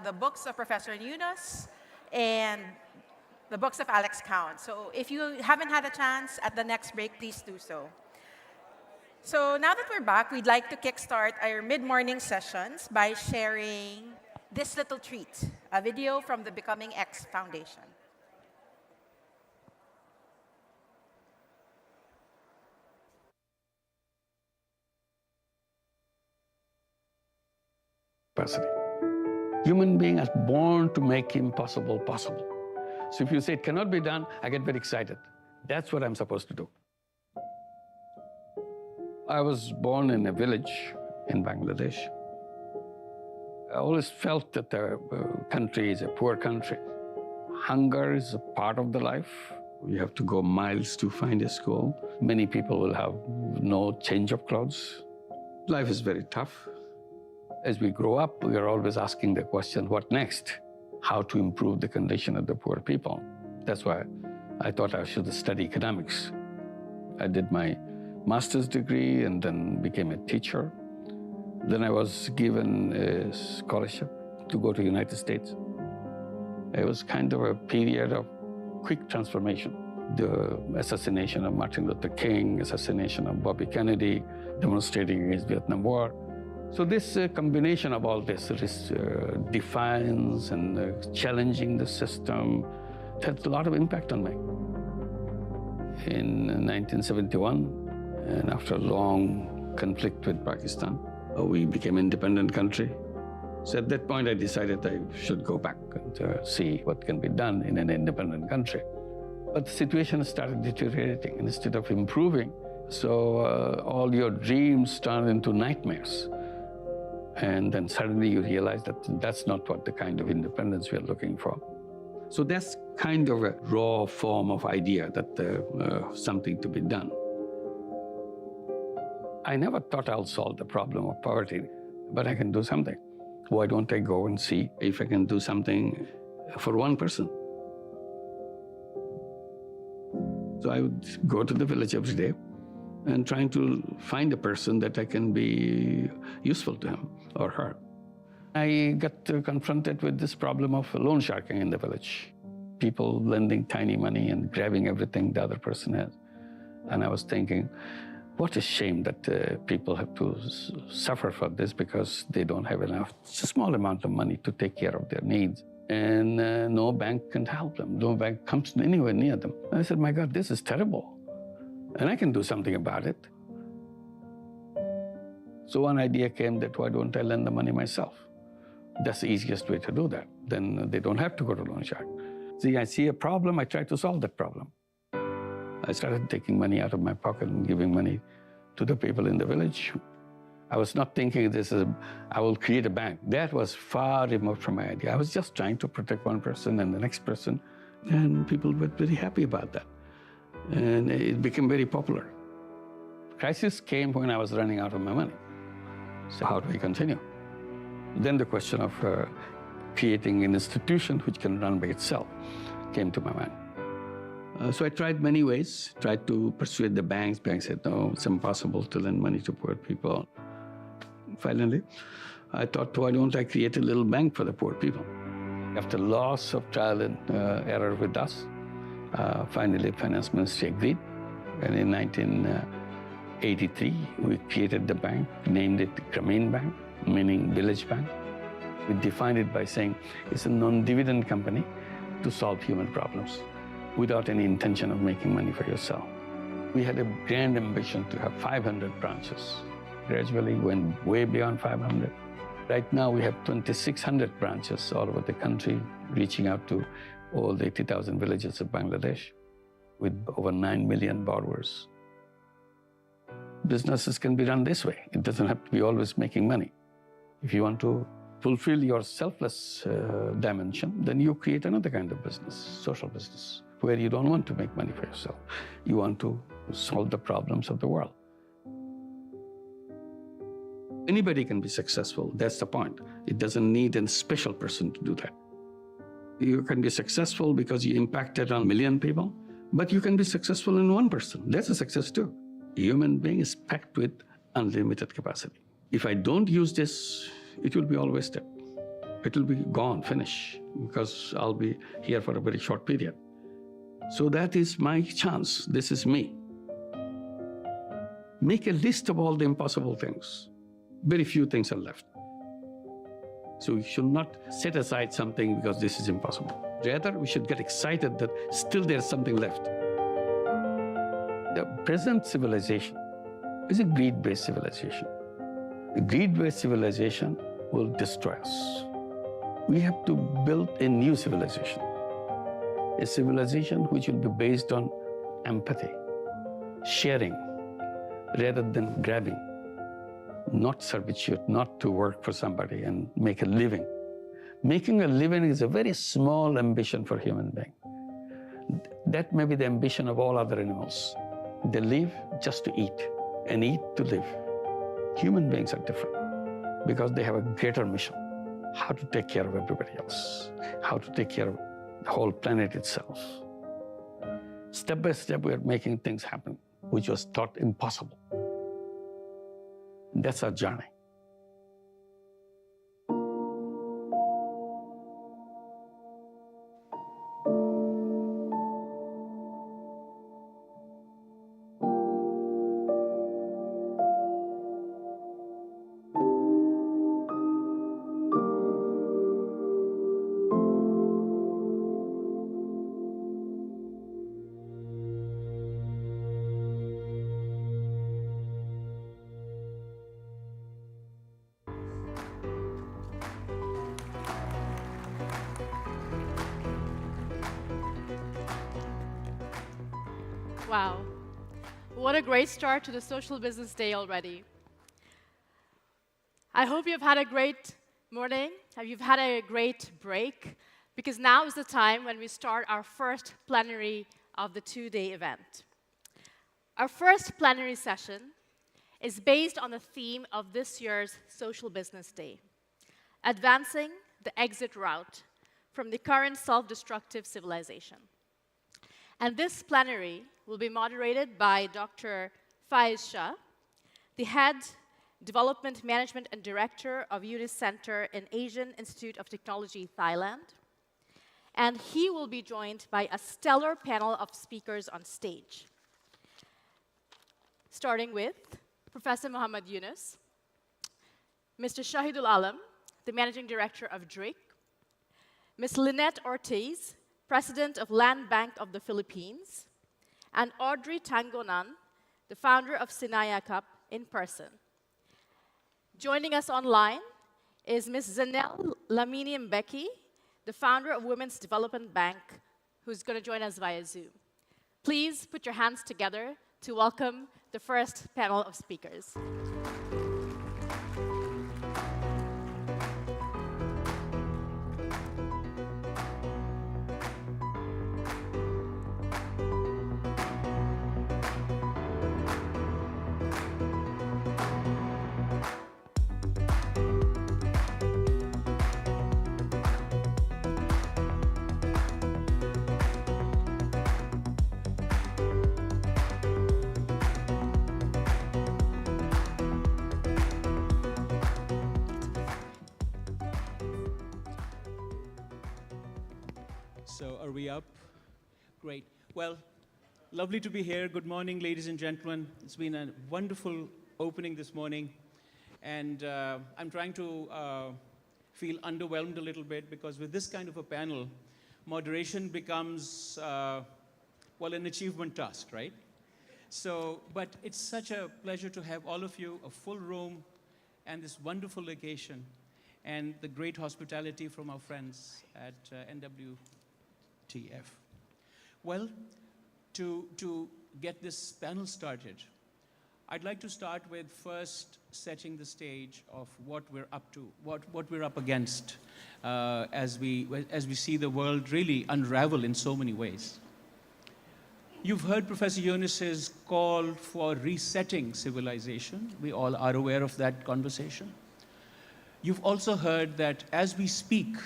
the books of Professor Yunus and the books of Alex Count. So if you haven't had a chance at the next break, please do so. So now that we're back, we'd like to kickstart our mid-morning sessions by sharing this little treat, a video from the Becoming X Foundation. Capacity. Human being is born to make impossible possible. So if you say it cannot be done, I get very excited. That's what I'm supposed to do. I was born in a village in Bangladesh. I always felt that the country is a poor country. Hunger is a part of the life. You have to go miles to find a school. Many people will have no change of clothes. Life is very tough. As we grow up, we are always asking the question, what next? How to improve the condition of the poor people. That's why I thought I should study economics. I did my master's degree and then became a teacher. Then I was given a scholarship to go to the United States. It was kind of a period of quick transformation. The assassination of Martin Luther King, assassination of Bobby Kennedy, demonstrating against Vietnam War. So this combination of all this defiance and challenging the system had a lot of impact on me. In 1971, and after a long conflict with Pakistan, we became an independent country. So at that point, I decided I should go back and see what can be done in an independent country. But the situation started deteriorating instead of improving. So all your dreams turned into nightmares. And then suddenly you realize that that's not what the kind of independence we are looking for. So that's kind of a raw form of idea that something to be done. I never thought I'll solve the problem of poverty, but I can do something. Why don't I go and see if I can do something for one person? So I would go to the village every day and trying to find a person that I can be useful to him or her. I got confronted with this problem of loan sharking in the village. People lending tiny money and grabbing everything the other person has. And I was thinking, what a shame that people have to suffer for this because they don't have enough, just a small amount of money to take care of their needs. And no bank can help them. No bank comes anywhere near them. And I said, my God, this is terrible. And I can do something about it. So one idea came that why don't I lend the money myself? That's the easiest way to do that. Then they don't have to go to loan shark. See, I see a problem, I try to solve that problem. I started taking money out of my pocket and giving money to the people in the village. I was not thinking I will create a bank. That was far removed from my idea. I was just trying to protect one person and the next person. And people were very happy about that. And it became very popular. Crisis came when I was running out of my money. So how do we continue? Then the question of creating an institution which can run by itself came to my mind. So I tried many ways, tried to persuade the banks. Banks said, no, it's impossible to lend money to poor people. Finally, I thought, why don't I create a little bank for the poor people? After lots of trial and error with us, finally, the Finance Ministry agreed. And in 1983, we created the bank, named it Grameen Bank, meaning village bank. We defined it by saying it's a non-dividend company to solve human problems without any intention of making money for yourself. We had a grand ambition to have 500 branches. Gradually went way beyond 500. Right now, we have 2,600 branches all over the country, reaching out to all the 80,000 villages of Bangladesh with over 9 million borrowers. Businesses can be run this way. It doesn't have to be always making money. If you want to fulfill your selfless dimension, then you create another kind of business, social business, where you don't want to make money for yourself. You want to solve the problems of the world. Anybody can be successful, that's the point. It doesn't need a special person to do that. You can be successful because you impacted on a million people, but you can be successful in one person. That's a success too. A human being is packed with unlimited capacity. If I don't use this, it will be all wasted. It will be gone, finish, because I'll be here for a very short period. So that is my chance. This is me. Make a list of all the impossible things. Very few things are left. So we should not set aside something because this is impossible. Rather, we should get excited that still there's something left. The present civilization is a greed-based civilization. The greed-based civilization will destroy us. We have to build a new civilization, a civilization which will be based on empathy, sharing, rather than grabbing, not servitude, not to work for somebody and make a living. Making a living is a very small ambition for human being. That may be the ambition of all other animals. They live just to eat and eat to live. Human beings are different because they have a greater mission. How to take care of everybody else, how to take care of the whole planet itself. Step by step, we are making things happen, which was thought impossible. That's our journey. Wow. What a great start to the Social Business Day already. I hope you've had a great morning, you've had a great break, because now is the time when we start our first plenary of the two-day event. Our first plenary session is based on the theme of this year's Social Business Day, advancing the exit route from the current self-destructive civilization. And this plenary will be moderated by Dr. Faiz Shah, the Head Development Management and Director of UNIS Center in Asian Institute of Technology, Thailand. And he will be joined by a stellar panel of speakers on stage, starting with Professor Muhammad Yunus, Mr. Shahidul Alam, the Managing Director of DRIC, Ms. Lynette Ortiz, President of Land Bank of the Philippines, and Audrey Tangonan, the founder of Sinaya Cup, in person. Joining us online is Ms. Zanel Lamini Mbeki, the founder of Women's Development Bank, who's going to join us via Zoom. Please put your hands together to welcome the first panel of speakers. So are we up? Great. Well, lovely to be here. Good morning, ladies and gentlemen. It's been a wonderful opening this morning. And I'm trying to feel underwhelmed a little bit because with this kind of a panel, moderation becomes, well, an achievement task, right? So, but it's such a pleasure to have all of you, a full room, and this wonderful location, and the great hospitality from our friends at NWTF. Well, to get this panel started, I'd like to start with first setting the stage of what we're up to, what we're up against as we see the world really unravel in so many ways. You've heard Professor Yunus's call for resetting civilization. We all are aware of that conversation. You've also heard that as we speak,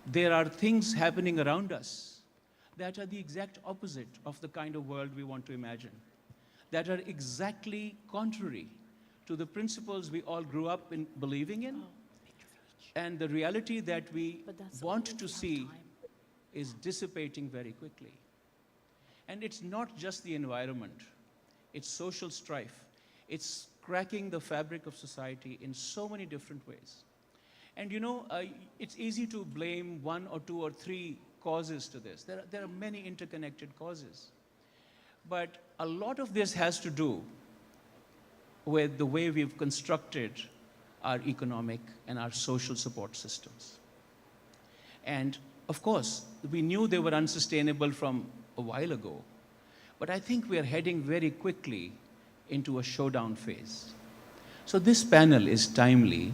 there are things happening around us that are the exact opposite of the kind of world we want to imagine, that are exactly contrary to the principles we all grew up in believing in, And the reality that we But that's want all we to have see time. is dissipating very quickly. And it's not just the environment, it's social strife. It's cracking the fabric of society in so many different ways. And you know, it's easy to blame one or two or three causes to this. There are many interconnected causes. But a lot of this has to do with the way we've constructed our economic and our social support systems. And of course, we knew they were unsustainable from a while ago, but I think we are heading very quickly into a showdown phase. So this panel is timely.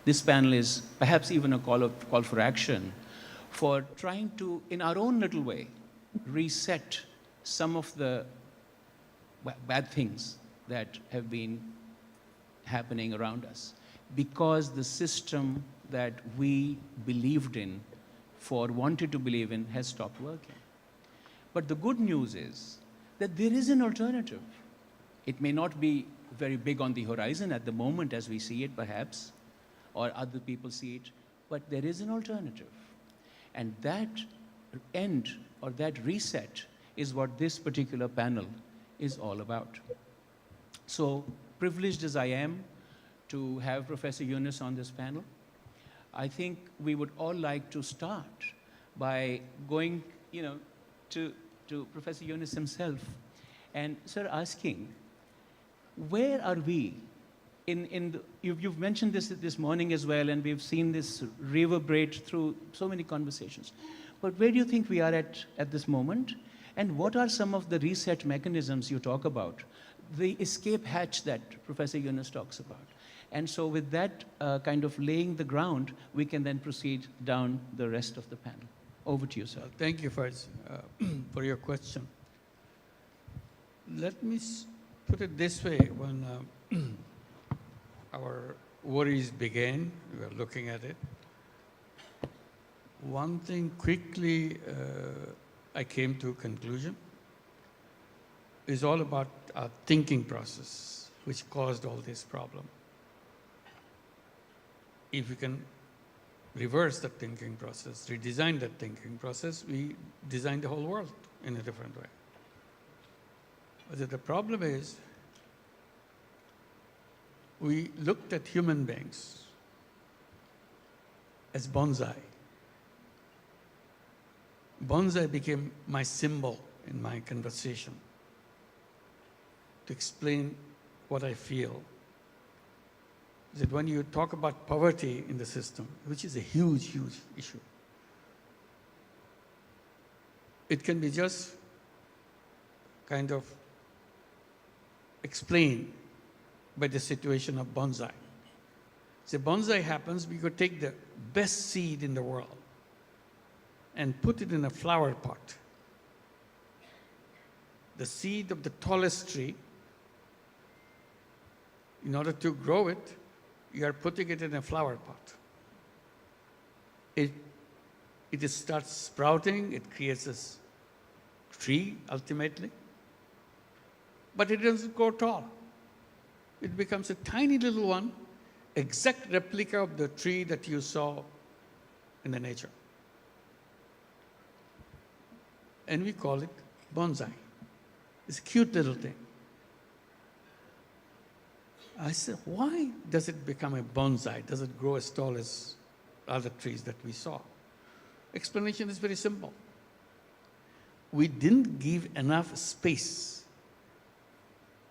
This panel is perhaps even a call for action for trying to, in our own little way, reset some of the bad things that have been happening around us, because the system that we believed in, wanted to believe in, has stopped working. But the good news is that there is an alternative. It may not be very big on the horizon at the moment as we see it, perhaps, or other people see it, but there is an alternative. And that end, or that reset, is what this particular panel is all about. So, privileged as I am to have Professor Yunus on this panel, I think we would all like to start by going, to Professor Yunus himself, and sir, asking, where are we you've mentioned this morning as well, and we've seen this reverberate through so many conversations. But where do you think we are at this moment? And what are some of the reset mechanisms you talk about? The escape hatch that Professor Yunus talks about. And so with that kind of laying the ground, we can then proceed down the rest of the panel. Over to you, sir. Thank you, Faiz, for your question. Let me put it this way. When our worries began, we were looking at it. One thing quickly I came to a conclusion is all about our thinking process, which caused all this problem. If we can reverse that thinking process, redesign that thinking process, we design the whole world in a different way. But the problem is, we looked at human beings as bonsai. Bonsai became my symbol in my conversation to explain what I feel. That when you talk about poverty in the system, which is a huge, huge issue, it can be just kind of explained by the situation of bonsai. So bonsai happens, we could take the best seed in the world and put it in a flower pot. The seed of the tallest tree, in order to grow it, you are putting it in a flower pot. It starts sprouting, it creates a tree ultimately, but it doesn't grow tall. It becomes a tiny little one, exact replica of the tree that you saw in the nature. And we call it bonsai. It's a cute little thing. I said, why does it become a bonsai? Does it grow as tall as other trees that we saw? Explanation is very simple. We didn't give enough space,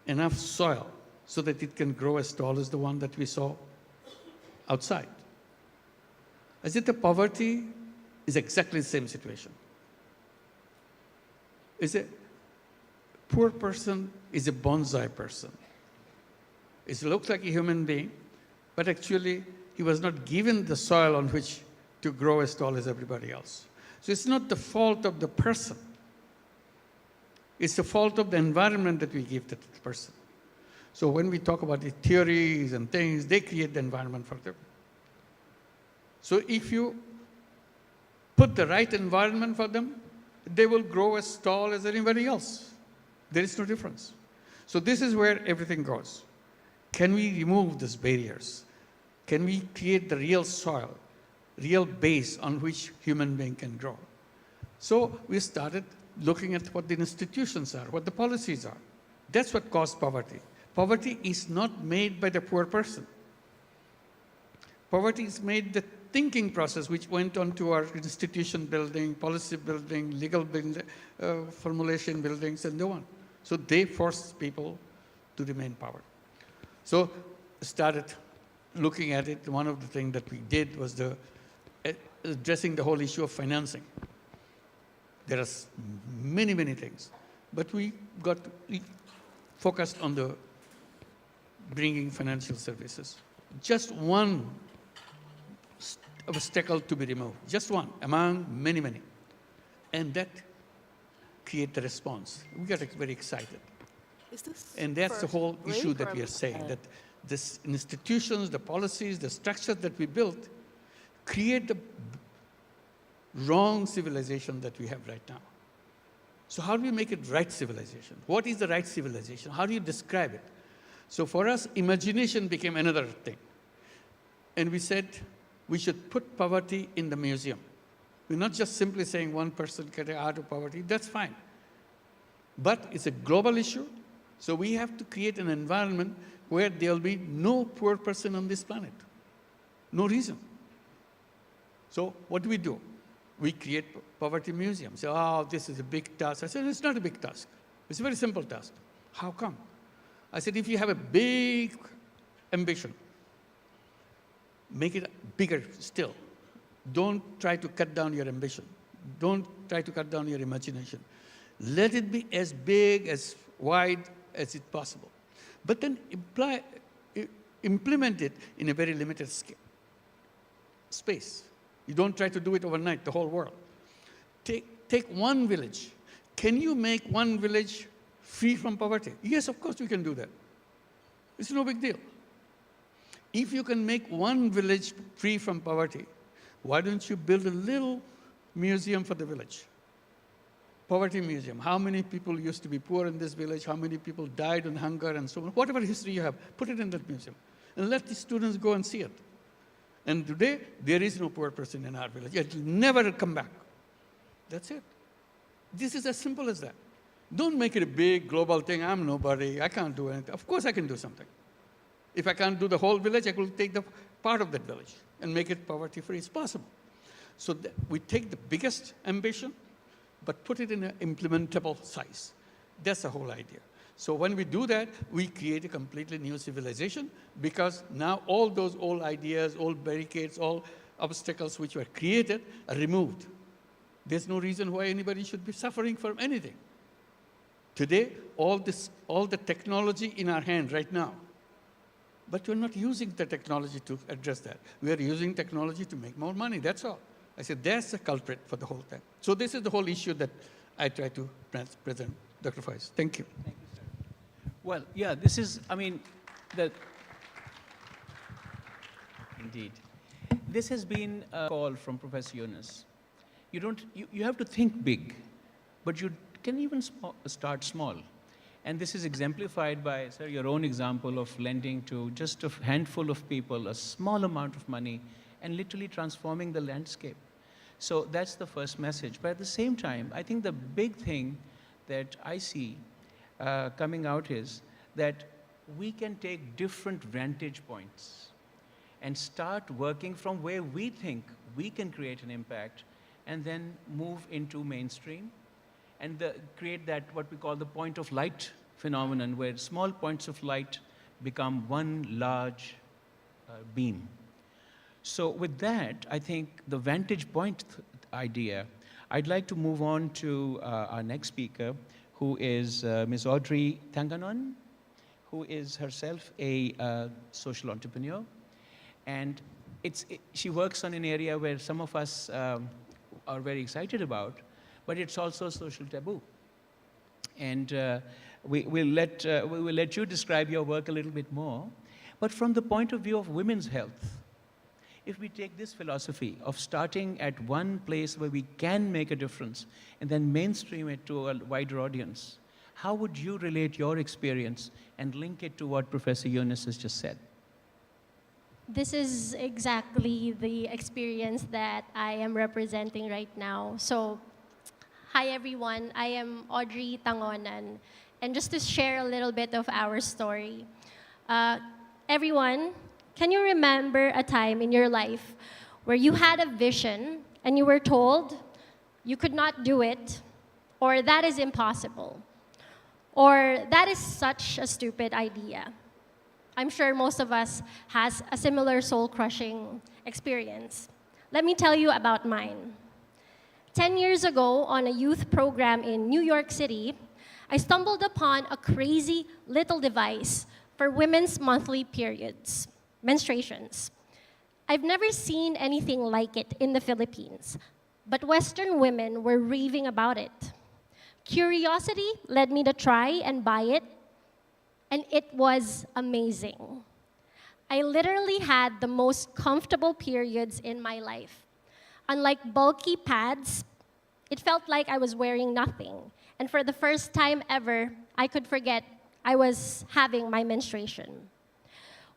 enough soil, so that it can grow as tall as the one that we saw outside. I said the poverty is exactly the same situation. Is a poor person is a bonsai person. It looks like a human being, but actually he was not given the soil on which to grow as tall as everybody else. So it's not the fault of the person. It's the fault of the environment that we give to the person. So when we talk about the theories and things, they create the environment for them. So if you put the right environment for them, they will grow as tall as anybody else. There is no difference. So this is where everything goes. Can we remove these barriers? Can we create the real soil, real base on which human being can grow? So we started looking at what the institutions are, what the policies are. That's what caused poverty. Poverty is not made by the poor person. Poverty is made the thinking process which went on to our institution building, policy building, legal building, formulation buildings, and so on. So they forced people to remain poor. So started looking at it. One of the things that we did was addressing the whole issue of financing. There are many, many things. But we focused on the bringing financial services. Just one obstacle to be removed, just one among many, many. And that created the response. We got very excited. And that's the whole issue that we are saying, that these institutions, the policies, the structures that we built create the wrong civilization that we have right now. So how do we make it right civilization? What is the right civilization? How do you describe it? So for us, imagination became another thing. And we said we should put poverty in the museum. We're not just simply saying one person get out of poverty, that's fine. But it's a global issue, so we have to create an environment where there'll be no poor person on this planet. No reason. So what do? We create poverty museums. Say, oh, this is a big task. I said, it's not a big task. It's a very simple task. How come? I said, if you have a big ambition, make it bigger still. Don't try to cut down your ambition. Don't try to cut down your imagination. Let it be as big, as wide as it's possible. But then implement it in a very limited space. You don't try to do it overnight, the whole world. Take one village. Can you make one village free from poverty? Yes, of course you can do that. It's no big deal. If you can make one village free from poverty, why don't you build a little museum for the village? Poverty museum. How many people used to be poor in this village? How many people died in hunger and so on? Whatever history you have, put it in that museum. And let the students go and see it. And today, there is no poor person in our village. It will never come back. That's it. This is as simple as that. Don't make it a big global thing. I'm nobody. I can't do anything. Of course I can do something. If I can't do the whole village, I will take the part of that village and make it poverty-free. It's possible. So we take the biggest ambition, but put it in an implementable size. That's the whole idea. So when we do that, we create a completely new civilization, because now all those old ideas, old barricades, all obstacles which were created are removed. There's no reason why anybody should be suffering from anything. Today, all the technology in our hand right now, but we're not using the technology to address that. We are using technology to make more money, that's all. I said, that's the culprit for the whole thing. So this is the whole issue that I try to present. Dr. Faiz, thank you. Thank you, sir. Well, yeah, this is, I mean, indeed. This has been a call from Professor Yunus. You have to think big, but you can even start small. And this is exemplified by, sir, your own example of lending to just a handful of people a small amount of money and literally transforming the landscape. So that's the first message. But at the same time, I think the big thing that I see coming out is that we can take different vantage points and start working from where we think we can create an impact, and then move into mainstream and create that, what we call the point of light phenomenon, where small points of light become one large beam. So with that, I think the vantage point idea, I'd like to move on to our next speaker, who is Ms. Audrey Tanganon, who is herself a social entrepreneur. And she works on an area where some of us are very excited about, but it's also a social taboo. And we will let you describe your work a little bit more. But from the point of view of women's health, if we take this philosophy of starting at one place where we can make a difference and then mainstream it to a wider audience, how would you relate your experience and link it to what Professor Yunus has just said? This is exactly the experience that I am representing right now. So, hi everyone, I am Audrey Tangonan. And just to share a little bit of our story, uh, everyone, can you remember a time in your life where you had a vision and you were told you could not do it, or that is impossible, or that is such a stupid idea? I'm sure most of us has a similar soul-crushing experience. Let me tell you about mine. 10 years ago, on a youth program in New York City, I stumbled upon a crazy little device for women's monthly periods, menstruations. I've never seen anything like it in the Philippines, but Western women were raving about it. Curiosity led me to try and buy it, and it was amazing. I literally had the most comfortable periods in my life. Unlike bulky pads, it felt like I was wearing nothing. And for the first time ever, I could forget I was having my menstruation.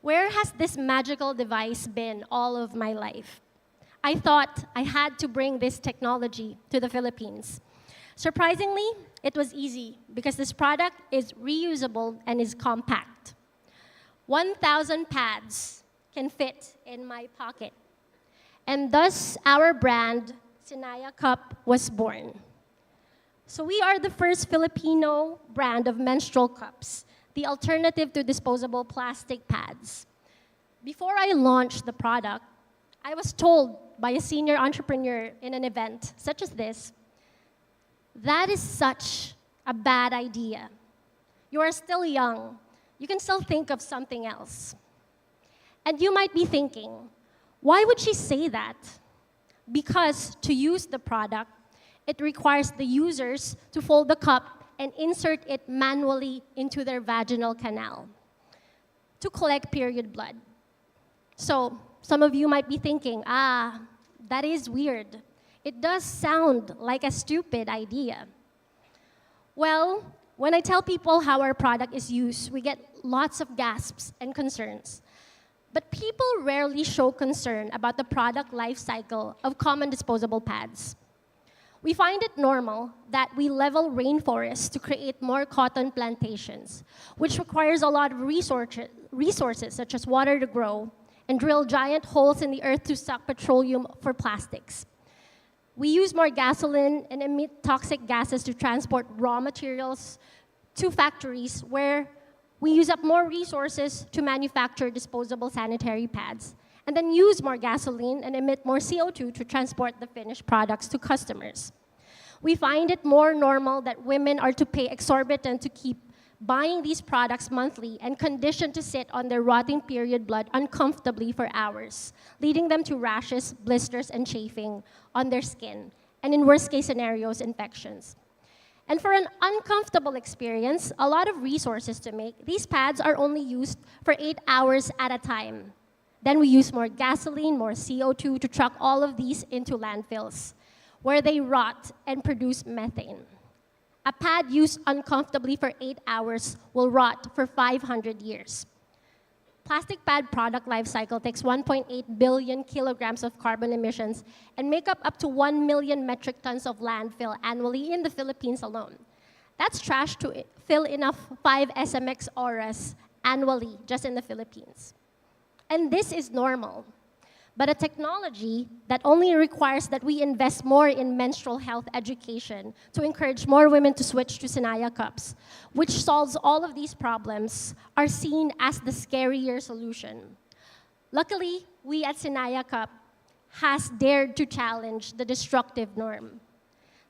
Where has this magical device been all of my life? I thought I had to bring this technology to the Philippines. Surprisingly, it was easy because this product is reusable and is compact. 1,000 pads can fit in my pocket. And thus, our brand, Sinaya Cup, was born. So we are the first Filipino brand of menstrual cups, the alternative to disposable plastic pads. Before I launched the product, I was told by a senior entrepreneur in an event such as this, that is such a bad idea. You are still young. You can still think of something else. And you might be thinking, why would she say that? Because to use the product, it requires the users to fold the cup and insert it manually into their vaginal canal to collect period blood. So some of you might be thinking, that is weird. It does sound like a stupid idea. Well, when I tell people how our product is used, we get lots of gasps and concerns. But people rarely show concern about the product life cycle of common disposable pads. We find it normal that we level rainforests to create more cotton plantations, which requires a lot of resources such as water to grow, and drill giant holes in the earth to suck petroleum for plastics. We use more gasoline and emit toxic gases to transport raw materials to factories where we use up more resources to manufacture disposable sanitary pads, and then use more gasoline and emit more CO2 to transport the finished products to customers. We find it more normal that women are to pay exorbitant to keep buying these products monthly and conditioned to sit on their rotting period blood uncomfortably for hours, leading them to rashes, blisters, and chafing on their skin, and in worst case scenarios, infections. And for an uncomfortable experience, a lot of resources to make, these pads are only used for 8 hours at a time. Then we use more gasoline, more CO2 to truck all of these into landfills, where they rot and produce methane. A pad used uncomfortably for 8 hours will rot for 500 years. Plastic pad product life cycle takes 1.8 billion kilograms of carbon emissions and make up to 1 million metric tons of landfill annually in the Philippines alone. That's trash to fill enough 5 SMX auras annually just in the Philippines. And this is normal. But a technology that only requires that we invest more in menstrual health education to encourage more women to switch to Sinaya cups, which solves all of these problems, are seen as the scarier solution. Luckily, we at Sinaya Cup has dared to challenge the destructive norm.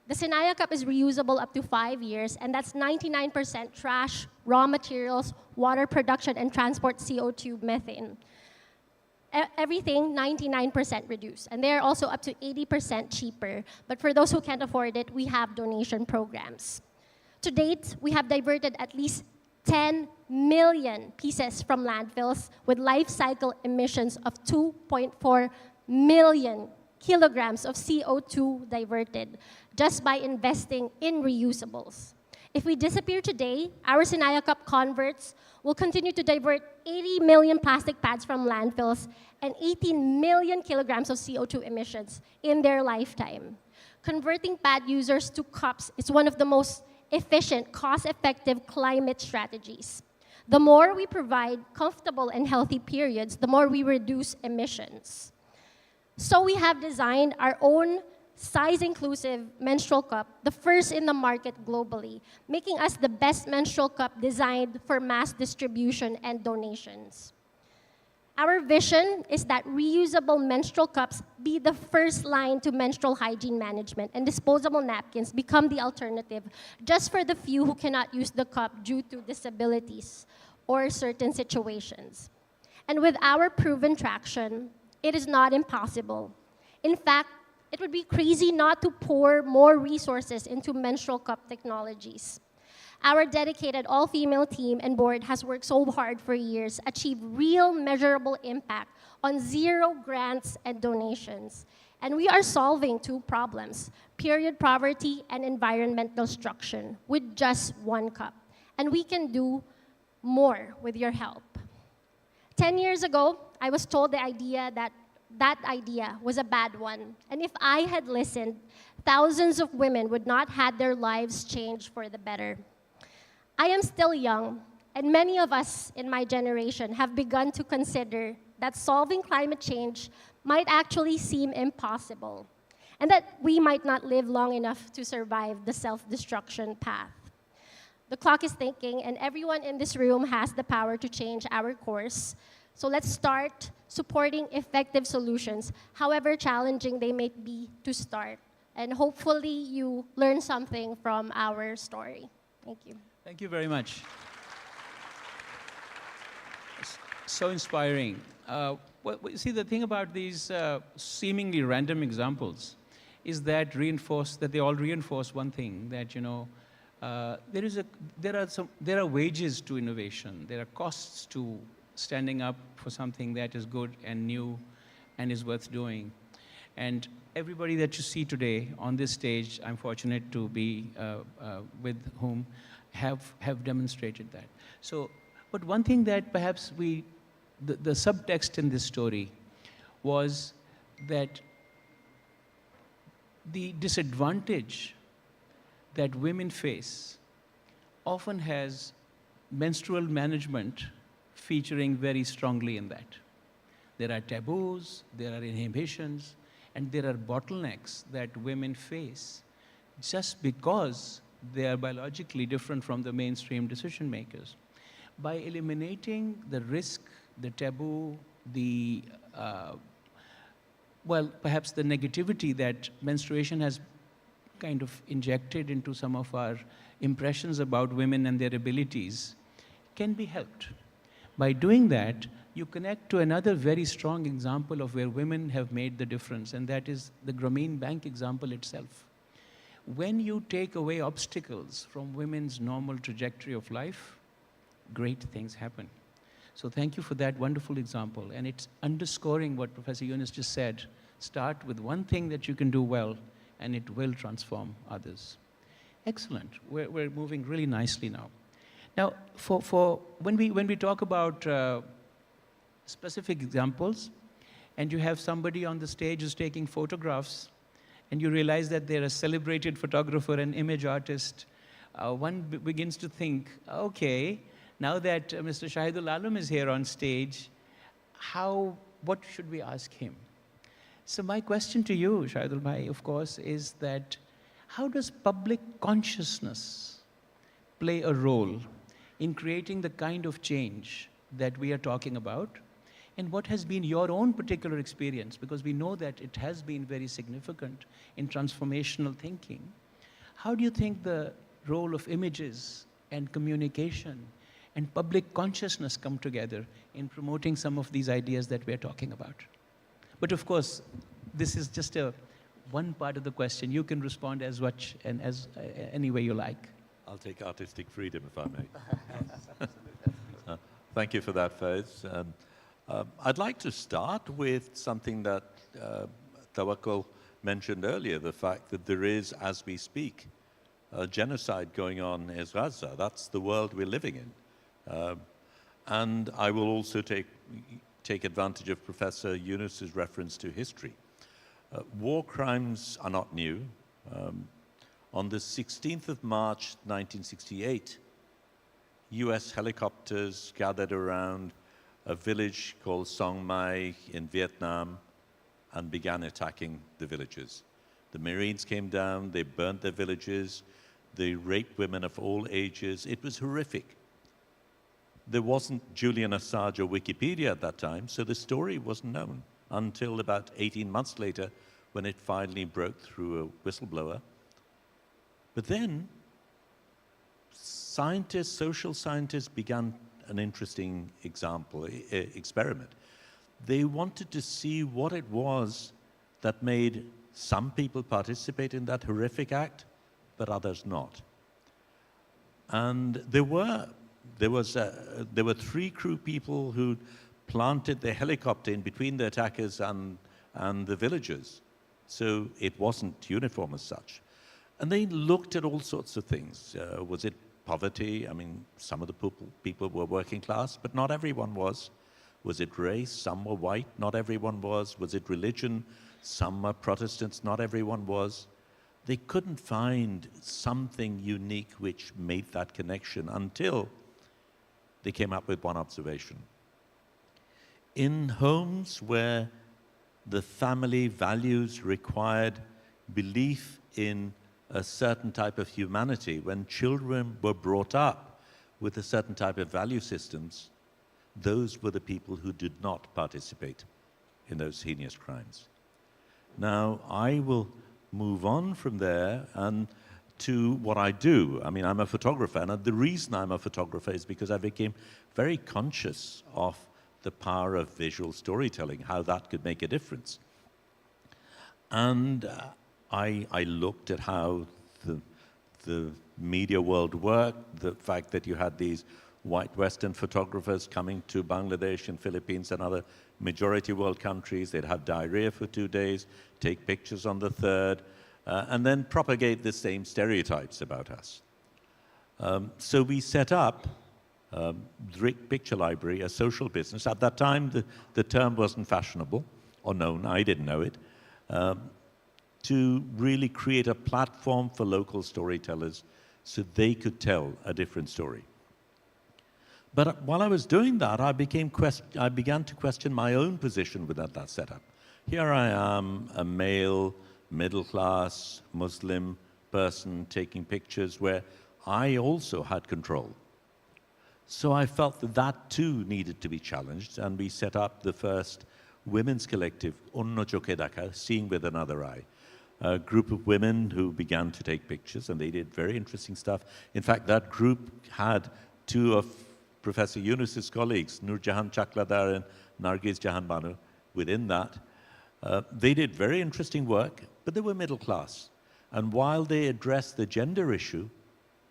The Sinaya Cup is reusable up to 5 years, and that's 99% trash, raw materials, water production, and transport CO2 methane. Everything 99% reduced. And they're also up to 80% cheaper. But for those who can't afford it, we have donation programs. To date, we have diverted at least 10 million pieces from landfills with life cycle emissions of 2.4 million kilograms of CO2 diverted just by investing in reusables. If we disappear today, our Sinaya Cup converts will continue to divert 80 million plastic pads from landfills and 18 million kilograms of CO2 emissions in their lifetime. Converting pad users to cups is one of the most efficient, cost-effective climate strategies. The more we provide comfortable and healthy periods, the more we reduce emissions. So we have designed our own size-inclusive menstrual cup, the first in the market globally, making us the best menstrual cup designed for mass distribution and donations. Our vision is that reusable menstrual cups be the first line to menstrual hygiene management, and disposable napkins become the alternative just for the few who cannot use the cup due to disabilities or certain situations. And with our proven traction, it is not impossible. In fact, it would be crazy not to pour more resources into menstrual cup technologies. Our dedicated all-female team and board has worked so hard for years, achieve real measurable impact on zero grants and donations. And we are solving two problems, period poverty and environmental destruction, with just one cup. And we can do more with your help. 10 years ago, I was told that idea was a bad one. And if I had listened, thousands of women would not have their lives changed for the better. I am still young, and many of us in my generation have begun to consider that solving climate change might actually seem impossible, and that we might not live long enough to survive the self-destruction path. The clock is ticking, and everyone in this room has the power to change our course. So let's start supporting effective solutions, however challenging they may be to start. And hopefully you learn something from our story. Thank you. Thank you very much. So inspiring. See, the thing about these seemingly random examples is that they all reinforce one thing, that there are wages to innovation. There are costs to standing up for something that is good and new and is worth doing. And everybody that you see today on this stage, I'm fortunate to be with whom have demonstrated that. So, but one thing that perhaps the subtext in this story was that the disadvantage that women face often has menstrual management featuring very strongly in that. There are taboos, there are inhibitions, and there are bottlenecks that women face just because they are biologically different from the mainstream decision makers. By eliminating the risk, the taboo, perhaps the negativity that menstruation has kind of injected into some of our impressions about women and their abilities, can be helped. By doing that, you connect to another very strong example of where women have made the difference, and that is the Grameen Bank example itself. When you take away obstacles from women's normal trajectory of life, great things happen. So thank you for that wonderful example. And it's underscoring what Professor Yunus just said. Start with one thing that you can do well, and it will transform others. Excellent. We're moving really nicely now. Now, when we talk about specific examples, and you have somebody on the stage who's taking photographs, and you realize that they're a celebrated photographer and image artist, one begins to think, okay, now that Mr. Shahidul Alam is here on stage, what should we ask him? So my question to you, Shahidul Bhai, of course, is that how does public consciousness play a role in creating the kind of change that we are talking about? And what has been your own particular experience? Because we know that it has been very significant in transformational thinking. How do you think the role of images and communication and public consciousness come together in promoting some of these ideas that we're talking about? But of course, this is just one part of the question. You can respond as much and as any way you like. I'll take artistic freedom, if I may. Thank you for that, Faiz. I'd like to start with something that Tawakkul mentioned earlier, the fact that there is, as we speak, genocide going on in Gaza. That's the world we're living in. And I will also take advantage of Professor Yunus's reference to history. War crimes are not new. On the 16th of March, 1968, US helicopters gathered around a village called Song Mai in Vietnam and began attacking the villages. The Marines came down, they burnt their villages, they raped women of all ages. It was horrific. There wasn't Julian Assange or Wikipedia at that time, so the story wasn't known until about 18 months later when it finally broke through a whistleblower. But then scientists, social scientists began an interesting experiment. They wanted to see what it was that made some people participate in that horrific act, but others not. And there were 3 crew people who planted their helicopter in between the attackers and the villagers. So it wasn't uniform as such. And they looked at all sorts of things. Was it poverty? I mean, some of the people were working class, but not everyone was. Was it race? Some were white, not everyone was. Was it religion? Some were Protestants, not everyone was. They couldn't find something unique which made that connection until they came up with one observation. In homes where the family values required belief in a certain type of humanity, when children were brought up with a certain type of value systems, those were the people who did not participate in those heinous crimes. Now, I will move on from there and to what I do. I mean, I'm a photographer, and the reason I'm a photographer is because I became very conscious of the power of visual storytelling, how that could make a difference. And I looked at how the media world worked, the fact that you had these white Western photographers coming to Bangladesh and Philippines and other majority world countries. They'd have diarrhea for 2 days, take pictures on the third, and then propagate the same stereotypes about us. So we set up Drick Picture Library, a social business. At that time, the term wasn't fashionable or known. I didn't know it. To really create a platform for local storytellers so they could tell a different story. But while I was doing that, I began to question my own position within that setup. Here I am, a male, middle-class, Muslim person taking pictures where I also had control. So I felt that that too needed to be challenged, and we set up the first women's collective, Onno Choke Daka, Seeing with Another Eye, a group of women who began to take pictures, and they did very interesting stuff. In fact, that group had 2 of Professor Yunus's colleagues, Nurjahan Chakladar and Nargis Jahan Banu, within that. They did very interesting work, but they were middle class. And while they addressed the gender issue,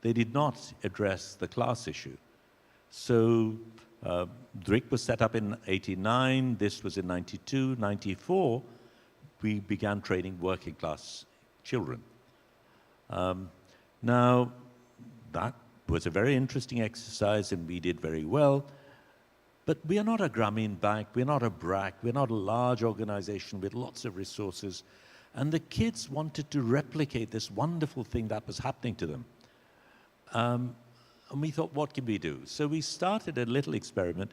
they did not address the class issue. So Drick was set up in '89, this was in '92, '94, we began training working class children. Now, that was a very interesting exercise and we did very well, but we are not a Grameen Bank, we're not a BRAC, we're not a large organization with lots of resources, and the kids wanted to replicate this wonderful thing that was happening to them. And we thought, what can we do? So we started a little experiment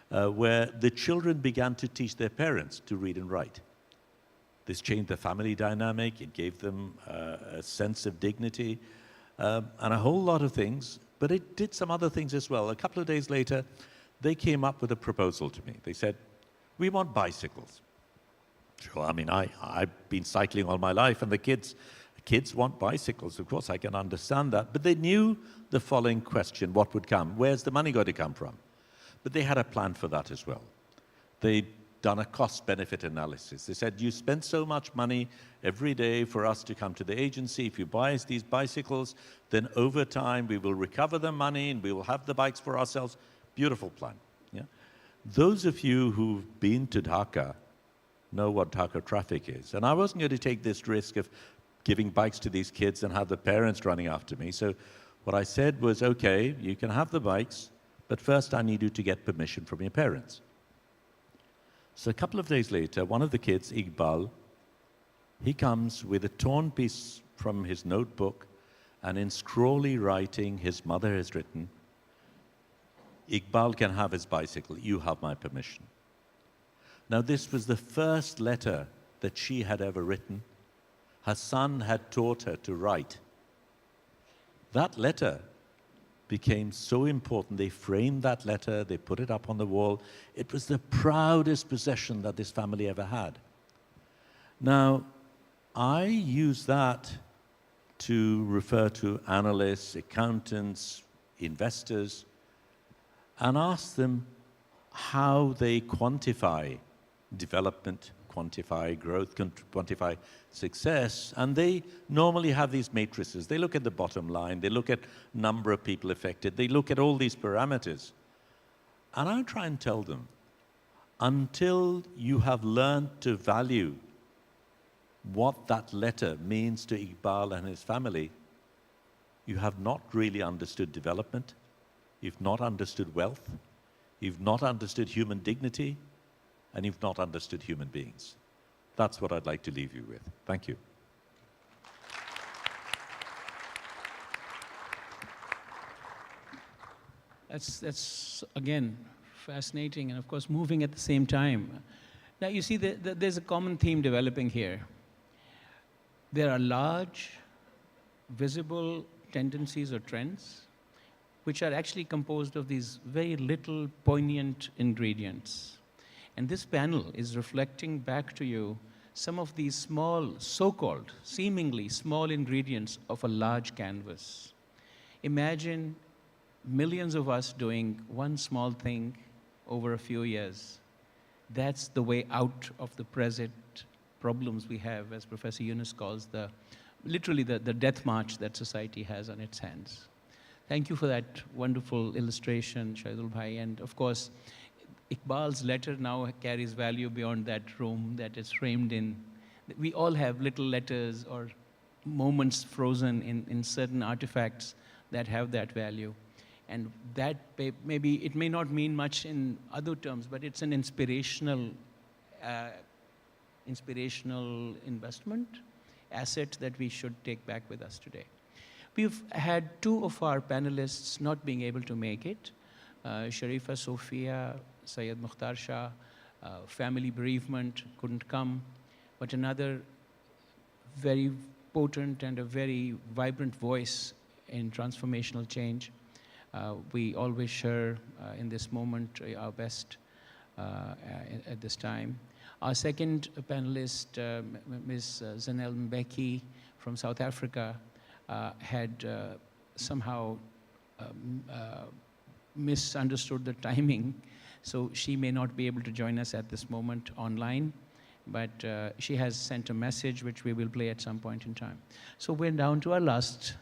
where the children began to teach their parents to read and write. This changed the family dynamic, it gave them a sense of dignity, and a whole lot of things, but it did some other things as well. A couple of days later, they came up with a proposal to me. They said, we want bicycles. Sure, I mean, I've been cycling all my life, and the kids want bicycles. Of course, I can understand that. But they knew the following question, what would come? Where's the money going to come from? But they had a plan for that as well. They'd done a cost-benefit analysis. They said, you spend so much money every day for us to come to the agency. If you buy us these bicycles, then over time we will recover the money and we will have the bikes for ourselves. Beautiful plan. Yeah? Those of you who've been to Dhaka know what Dhaka traffic is. And I wasn't going to take this risk of giving bikes to these kids and have the parents running after me. So what I said was, okay, you can have the bikes, but first I need you to get permission from your parents. So a couple of days later, one of the kids, Iqbal, he comes with a torn piece from his notebook, and in scrawly writing, his mother has written, Iqbal can have his bicycle, you have my permission. Now, this was the first letter that she had ever written. Her son had taught her to write. That letter became so important. They framed that letter, they put it up on the wall. It was the proudest possession that this family ever had. Now, I use that to refer to analysts, accountants, investors, and ask them how they quantify development, quantify growth, quantify success. And they normally have these matrices. They look at the bottom line, they look at number of people affected, they look at all these parameters. And I try and tell them, until you have learned to value what that letter means to Iqbal and his family, you have not really understood development, you've not understood wealth, you've not understood human dignity, and you've not understood human beings. That's what I'd like to leave you with. Thank you. That's again, fascinating and of course moving at the same time. Now you see, there's a common theme developing here. There are large, visible tendencies or trends which are actually composed of these very little poignant ingredients. And this panel is reflecting back to you some of these small, so-called, seemingly small ingredients of a large canvas. Imagine millions of us doing one small thing over a few years. That's the way out of the present problems we have, as Professor Yunus calls literally the death march that society has on its hands. Thank you for that wonderful illustration, Shahidul Bhai. And of course, Iqbal's letter now carries value beyond that room that is framed in. We all have little letters or moments frozen in certain artifacts that have that value. And that maybe, it may not mean much in other terms, but it's an inspirational investment asset that we should take back with us today. We've had two of our panelists not being able to make it. Sharifa Sophia, Syed Mukhtar Shah, family bereavement, couldn't come. But another very potent and a very vibrant voice in transformational change. We all wish her in this moment our best at this time. Our second panelist, Ms. Zanel Mbeki from South Africa, had somehow misunderstood the timing, so she may not be able to join us at this moment online, but she has sent a message which we will play at some point in time. So we're down to our last,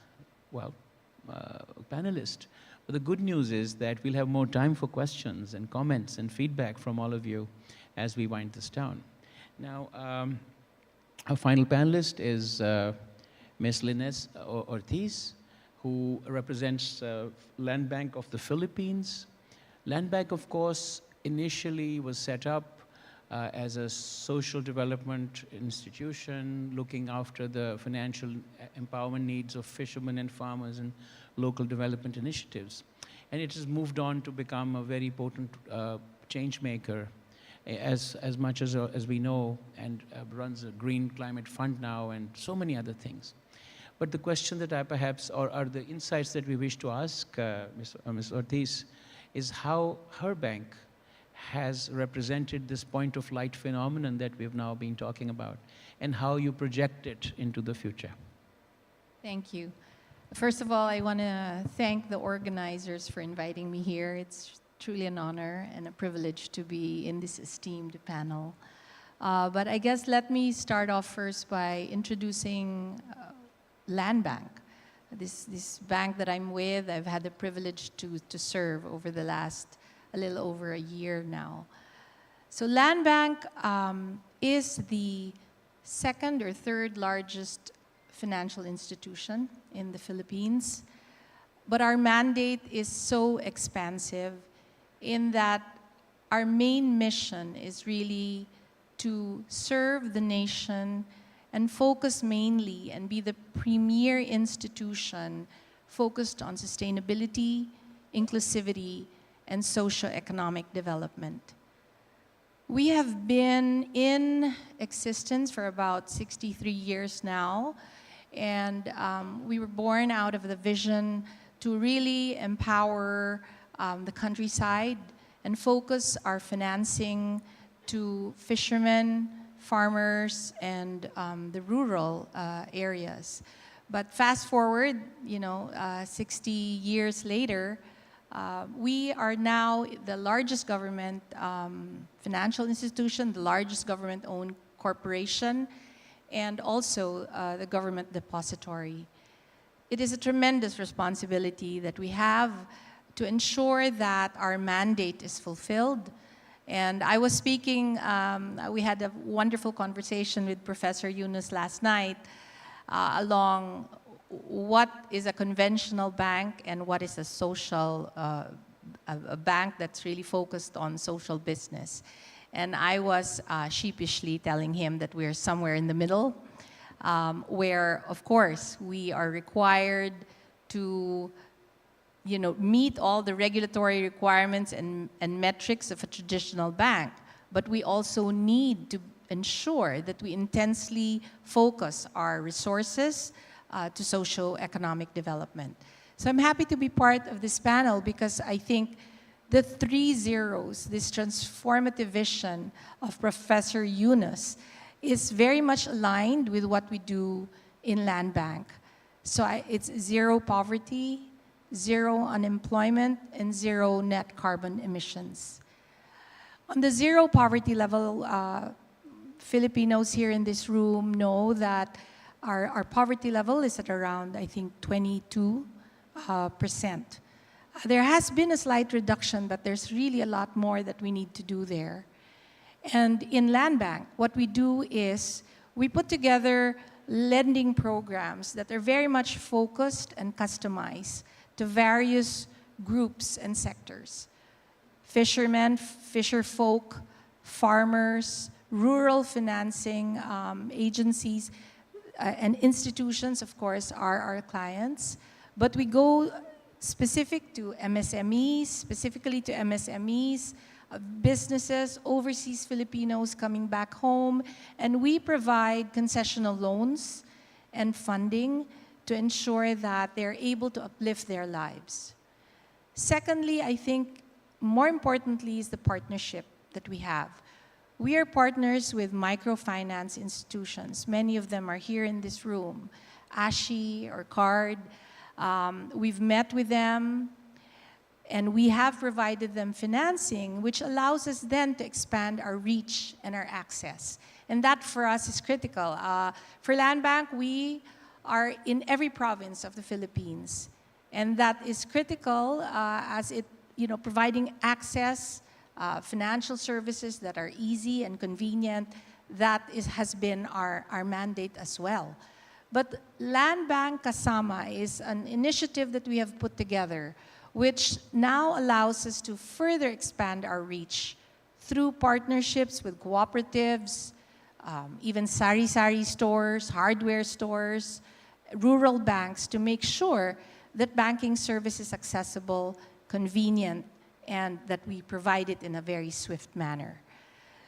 panelist. But the good news is that we'll have more time for questions and comments and feedback from all of you as we wind this down. Now, our final panelist is Ms. Lines Ortiz, who represents Land Bank of the Philippines. Land Bank, of course, initially was set up as a social development institution looking after the financial empowerment needs of fishermen and farmers and local development initiatives. And it has moved on to become a very potent change maker as much as we know, and runs a Green Climate Fund now and so many other things. But the question that I perhaps, or the insights that we wish to ask Ms. Ortiz, is how her bank has represented this point of light phenomenon that we've now been talking about, and how you project it into the future. Thank you. First of all, I want to thank the organizers for inviting me here. It's truly an honor and a privilege to be in this esteemed panel. But I guess let me start off first by introducing Land Bank. This bank that I'm with, I've had the privilege to serve over the last a little over a year now. So Land Bank is the second or third largest financial institution in the Philippines. But our mandate is so expansive in that our main mission is really to serve the nation and focus mainly and be the premier institution focused on sustainability, inclusivity, and socio-economic development. We have been in existence for about 63 years now, and we were born out of the vision to really empower the countryside and focus our financing to fishermen, farmers, and the rural areas. But fast forward, 60 years later, we are now the largest government financial institution, the largest government-owned corporation, and also the government depository. It is a tremendous responsibility that we have to ensure that our mandate is fulfilled. And I was speaking, we had a wonderful conversation with Professor Yunus last night along what is a conventional bank and what is a social, a bank that's really focused on social business. And I was sheepishly telling him that we're somewhere in the middle, where, of course, we are required to meet all the regulatory requirements and metrics of a traditional bank. But we also need to ensure that we intensely focus our resources to socio-economic development. So I'm happy to be part of this panel because I think the 3 zeros, this transformative vision of Professor Yunus, is very much aligned with what we do in Land Bank. So it's zero poverty, zero unemployment, and zero net carbon emissions. On the zero poverty level, Filipinos here in this room know that our poverty level is at around, I think, 22%. There has been a slight reduction, but there's really a lot more that we need to do there. And in Land Bank, what we do is we put together lending programs that are very much focused and customized to various groups and sectors. Fishermen, fisherfolk, farmers, rural financing agencies, and institutions, of course, are our clients. But we go specific to MSMEs, specifically to MSMEs, businesses, overseas Filipinos coming back home, and we provide concessional loans and funding to ensure that they're able to uplift their lives. Secondly, I think more importantly is the partnership that we have. We are partners with microfinance institutions. Many of them are here in this room, ASHI or CARD. We've met with them, and we have provided them financing, which allows us then to expand our reach and our access. And that, for us, is critical. For Land Bank, we are in every province of the Philippines. And that is critical as it, providing access, financial services that are easy and convenient. That has been our mandate as well. But Land Bank Kasama is an initiative that we have put together, which now allows us to further expand our reach through partnerships with cooperatives, even sari-sari stores, hardware stores, rural banks, to make sure that banking service is accessible, convenient, and that we provide it in a very swift manner.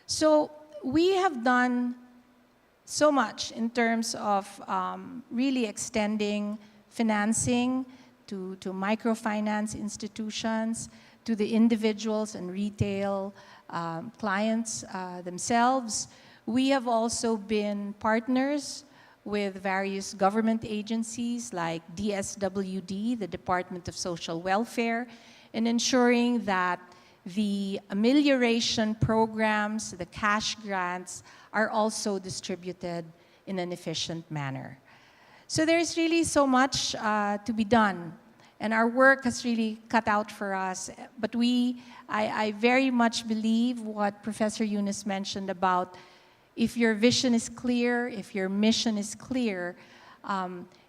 So we have done so much in terms of really extending financing to microfinance institutions, to the individuals and retail clients themselves. We have also been partners with various government agencies like DSWD, the Department of Social Welfare, in ensuring that the amelioration programs, the cash grants, are also distributed in an efficient manner. So there's really so much to be done, and our work has really cut out for us. But I very much believe what Professor Yunus mentioned about if your vision is clear, if your mission is clear,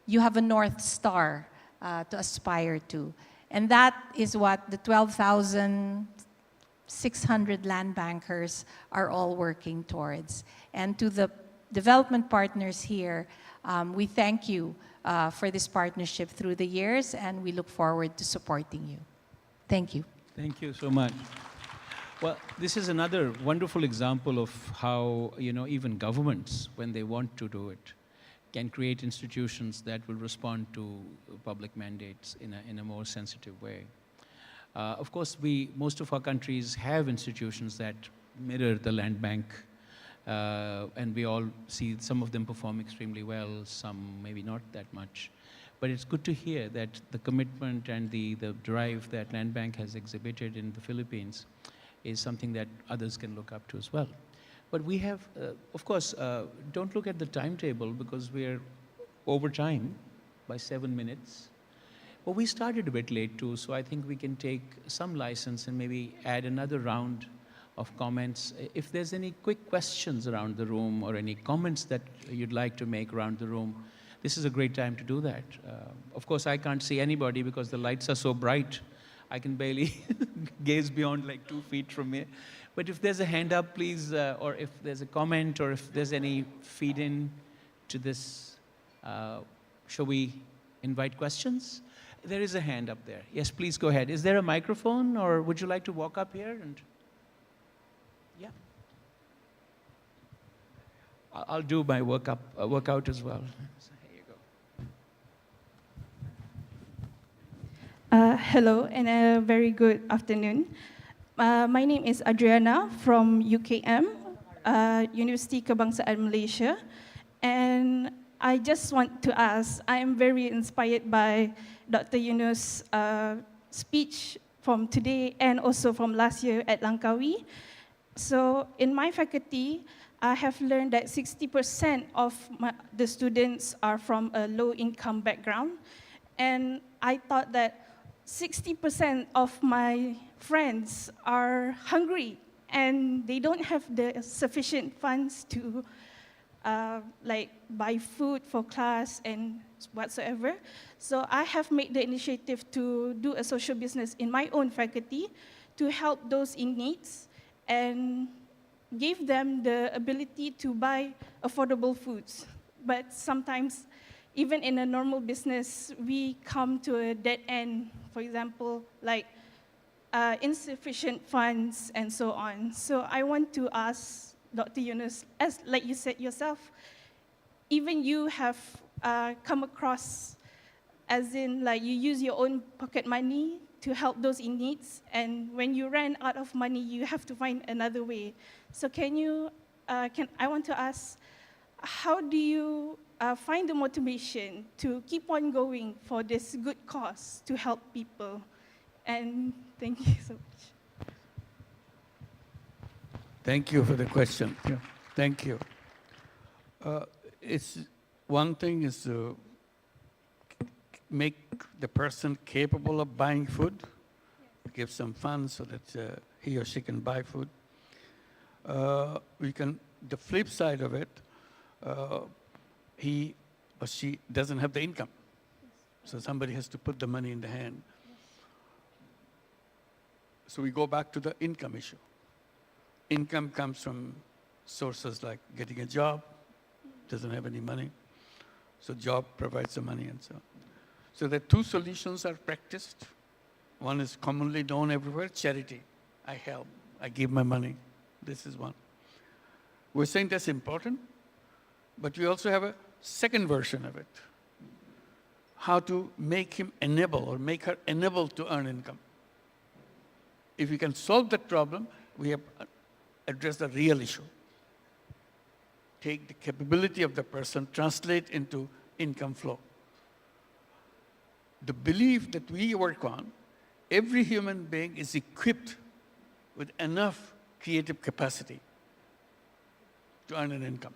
you have a North Star to aspire to. And that is what the 12,600 land bankers are all working towards. And to the development partners here, we thank you for this partnership through the years, and we look forward to supporting you. Thank you. Thank you so much. Well, this is another wonderful example of how, even governments, when they want to do it, can create institutions that will respond to public mandates in a more sensitive way. Of course, most of our countries have institutions that mirror the land bank, and we all see some of them perform extremely well, some maybe not that much. But it's good to hear that the commitment and the drive that Land Bank has exhibited in the Philippines is something that others can look up to as well. But we have, of course, don't look at the timetable because we're over time by 7 minutes. But we started a bit late too, so I think we can take some license and maybe add another round of comments. If there's any quick questions around the room or any comments that you'd like to make around the room, this is a great time to do that. Of course, I can't see anybody because the lights are so bright. I can barely gaze beyond like 2 feet from here. But if there's a hand up, please, or if there's a comment, or if there's any feed-in to this, shall we invite questions? There is a hand up there. Yes, please go ahead. Is there a microphone, or would you like to walk up here? And yeah. I'll do my workout as well. So here you go. Hello, and a very good afternoon. My name is Adriana from UKM, University Kebangsaan Malaysia. And I just want to ask, I am very inspired by Dr. Yunus' speech from today and also from last year at Langkawi. So in my faculty, I have learned that 60% of the students are from a low-income background. And I thought that 60% of my friends are hungry and they don't have the sufficient funds to buy food for class and whatsoever. So I have made the initiative to do a social business in my own faculty to help those in needs and give them the ability to buy affordable foods. But sometimes, even in a normal business, we come to a dead end, for example, like insufficient funds and so on. So I want to ask Dr. Yunus, as like you said yourself, even you have come across, as in like you use your own pocket money to help those in needs, and when you ran out of money, you have to find another way. So I want to ask, how do you find the motivation to keep on going for this good cause to help people? And thank you so much. Thank you for the question. Yeah. Thank you. It's one thing is to make the person capable of buying food, give some funds so that he or she can buy food. The flip side of it, he or she doesn't have the income. So somebody has to put the money in the hand. So we go back to the income issue. Income comes from sources like getting a job, doesn't have any money. So job provides the money and so on. So the two solutions are practiced. One is commonly known everywhere, charity. I help, I give my money. This is one. We're saying that's important, but we also have a second version of it. How to make him enable or make her enable to earn income. If we can solve that problem, we have addressed the real issue. Take the capability of the person, translate into income flow. The belief that we work on, every human being is equipped with enough creative capacity to earn an income.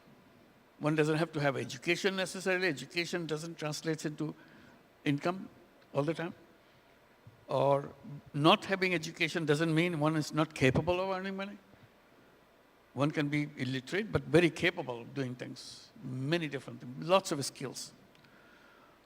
One doesn't have to have education necessarily. Education doesn't translate into income all the time. Or not having education doesn't mean one is not capable of earning money. One can be illiterate, but very capable of doing things, many different things, lots of skills.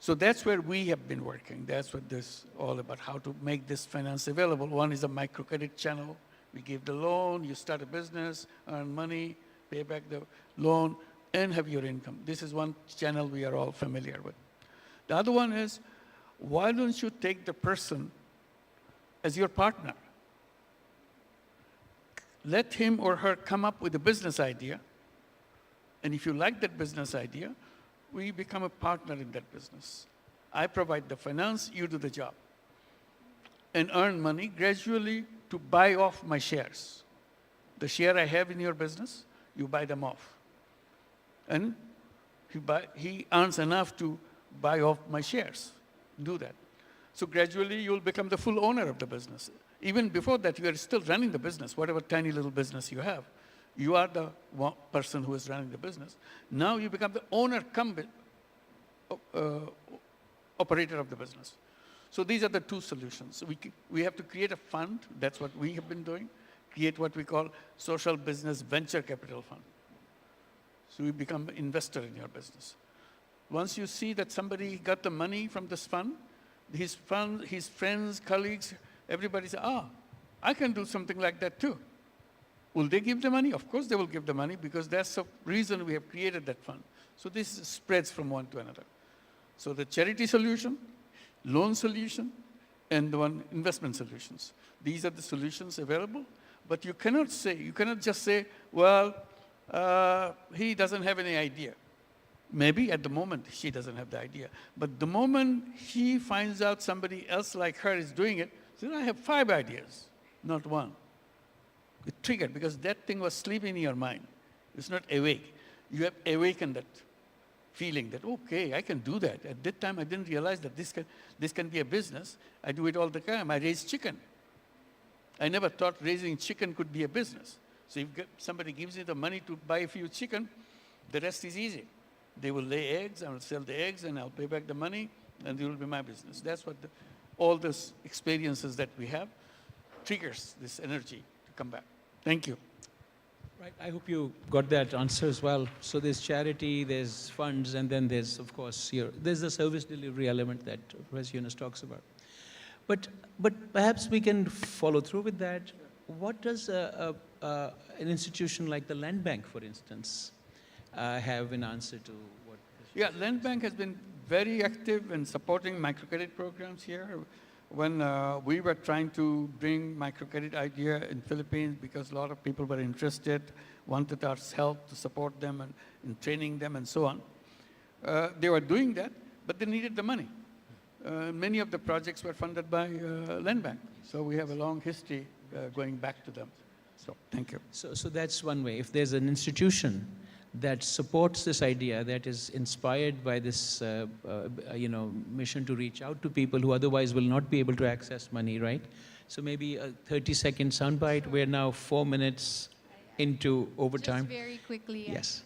So that's where we have been working. That's what this is all about, how to make this finance available. One is a microcredit channel. We give the loan, you start a business, earn money, pay back the loan, and have your income. This is one channel we are all familiar with. The other one is, why don't you take the person as your partner? Let him or her come up with a business idea, and if you like that business idea, we become a partner in that business. I provide the finance, you do the job. And earn money gradually to buy off my shares. The share I have in your business, you buy them off. And he earns enough to buy off my shares. Do that. So gradually you'll become the full owner of the business. Even before that, you are still running the business, whatever tiny little business you have. You are the person who is running the business. Now you become the owner cum operator of the business. So these are the two solutions. We have to create a fund. That's what we have been doing. Create what we call social business venture capital fund. So you become an investor in your business. Once you see that somebody got the money from this fund, his friends, colleagues, everybody says, I can do something like that too. Will they give the money? Of course they will give the money, because that's the reason we have created that fund. So this spreads from one to another. So the charity solution, loan solution, and the one investment solutions. These are the solutions available, but you cannot just say, well, he doesn't have any idea. Maybe at the moment she doesn't have the idea, but the moment he finds out somebody else like her is doing it, so I have 5 ideas, not one. It triggered, because that thing was sleeping in your mind. It's not awake. You have awakened that feeling that, okay, I can do that. At that time, I didn't realize that this can be a business. I do it all the time. I raise chicken. I never thought raising chicken could be a business. So if somebody gives you the money to buy a few chicken, the rest is easy. They will lay eggs, I will sell the eggs, and I'll pay back the money, and it will be my business. That's what all those experiences that we have triggers this energy to come back. Thank you. Right, I hope you got that answer as well. So there's charity, there's funds, and then there's, of course, there's the service delivery element that Professor Yunus talks about. But perhaps we can follow through with that. What does an institution like the Land Bank, for instance, have in answer to what? Yeah, Land Bank has been very active in supporting microcredit programs here. When we were trying to bring microcredit idea in Philippines, because a lot of people were interested, wanted our help to support them and in training them and so on. They were doing that, but they needed the money. Many of the projects were funded by Land Bank. So we have a long history going back to them. So thank you. So that's one way. If there's an institution that supports this idea, that is inspired by this mission to reach out to people who otherwise will not be able to access money, right? So maybe a 30-second soundbite. We're now 4 minutes into overtime. Just very quickly. Yes.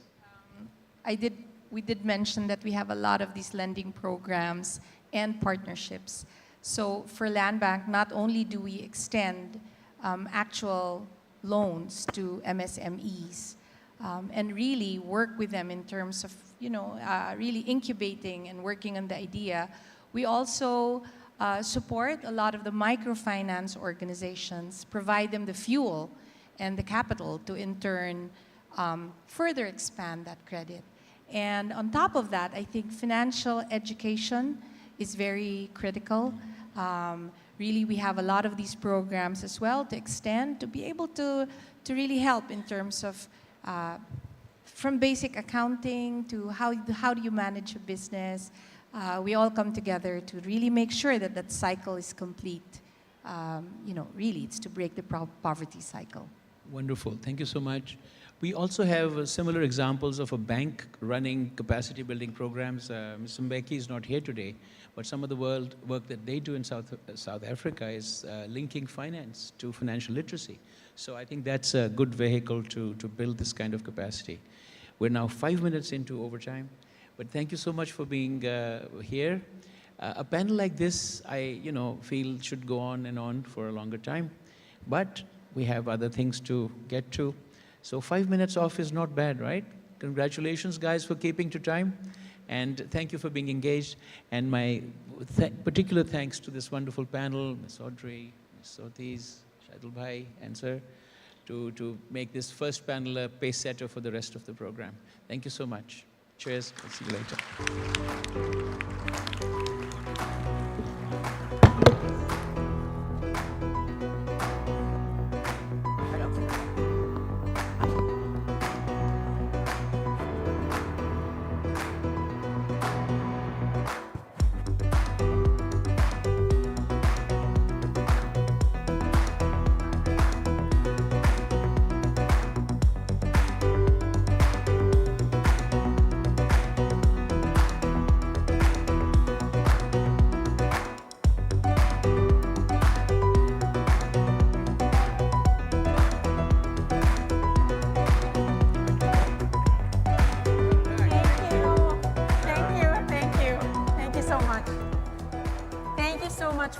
We did mention that we have a lot of these lending programs and partnerships. So for Land Bank, not only do we extend actual loans to MSMEs, and really work with them in terms of, really incubating and working on the idea. We also support a lot of the microfinance organizations, provide them the fuel and the capital to in turn further expand that credit. And on top of that, I think financial education is very critical. Really, we have a lot of these programs as well to extend, to be able to really help in terms of from basic accounting to how do you manage a business. We all come together to really make sure that that cycle is complete. Really, it's to break the poverty cycle. Wonderful. Thank you so much. We also have similar examples of a bank running capacity building programs. Mr. Mbeki is not here today, but some of the work that they do in South Africa is linking finance to financial literacy. So I think that's a good vehicle to build this kind of capacity. We're now 5 minutes into overtime, but thank you so much for being here. A panel like this, I feel should go on and on for a longer time, but we have other things to get to. So 5 minutes off is not bad, right? Congratulations, guys, for keeping to time. And thank you for being engaged. And my particular thanks to this wonderful panel, Ms. Audrey, Ms. Sotis, Shaidul Bhai, and Sir, to make this first panel a pace setter for the rest of the program. Thank you so much. Cheers. I'll see you later.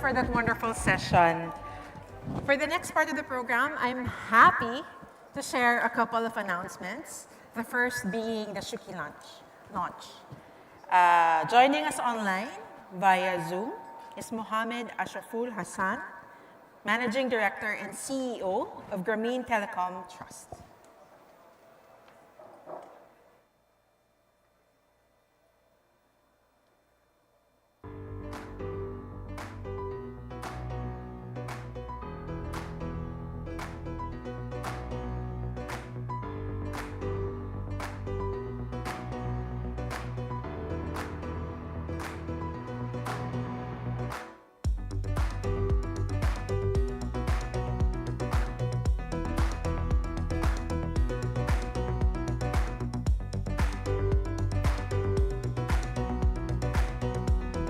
For that wonderful session. For the next part of the program, I'm happy to share a couple of announcements. The first being the Shuki launch. Joining us online via Zoom is Mohammed Ashraful Hassan, Managing Director and CEO of Grameen Telecom Trust.